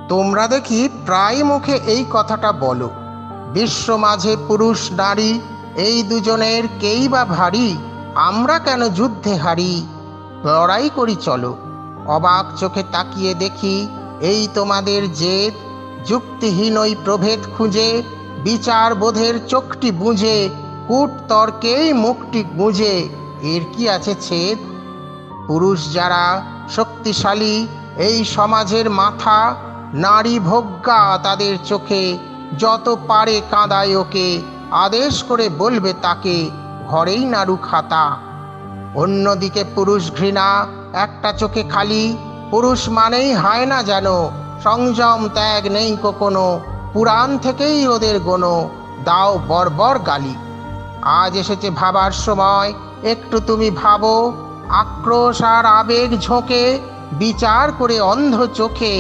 তোমরা দেখি প্রায় মুখে এই কথাটা বলো, বিশ্ব মাঝে পুরুষ নারী এই দুজনের কেই বা ভারী, আমরা কেন যুদ্ধে হারি, লড়াই করি চলো। অবাক চোখে তাকিয়ে দেখি এই তোমাদের জেদ, যুক্তিহীন ওই প্রভেদ খুঁজে, বিচার বোধের চোখটি বুঝে, কূট তর্কেই মুখটি গুঁজে, এর কি আছে ছেদ। পুরুষ যারা শক্তিশালী এই সমাজের মাথা, নারী ভোগ্যা তাদের চোখে, যত পারে কাঁদায় ওকে, আদেশ করে বলবে তাকে ঘরেই নাড়ু খাতা। অন্যদিকে পুরুষ ঘৃণা একটা চোখে খালি, পুরুষ মানেই হয় না যেন, সংযম ত্যাগ নেই কোনো, পুরাণ থেকেই ওদের গোনো, দাও বর্বর গালি। আজ এসেছে ভাবার সময়, একটু তুমি ভাবো, আক্রোশ আর আবেগ ঝোঁকে, বিচার করে অন্ধ চোখে,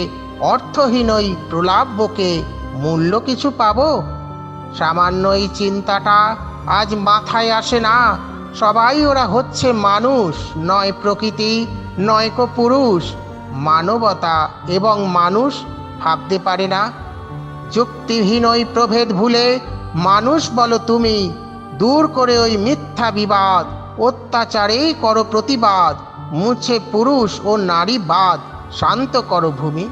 অর্থহীন ওই প্রলাপকে মূল্য কিছু পাবো। সামান্য এই চিন্তাটা আজ মাথায় আসে না, সবাই ওরা হচ্ছে মানুষ, নয় প্রকৃতি নয় কো পুরুষ, মানবতা এবং মানুষ ভাবতে পারে না। যুক্তিহীন ওই প্রভেদ ভুলে মানুষ বলো তুমি, দূর করে ওই মিথ্যা বিবাদ, অত্যাচারেই করো প্রতিবাদ, মুছে পুরুষ ও নারীবাদ, শান্ত করো ভূমি।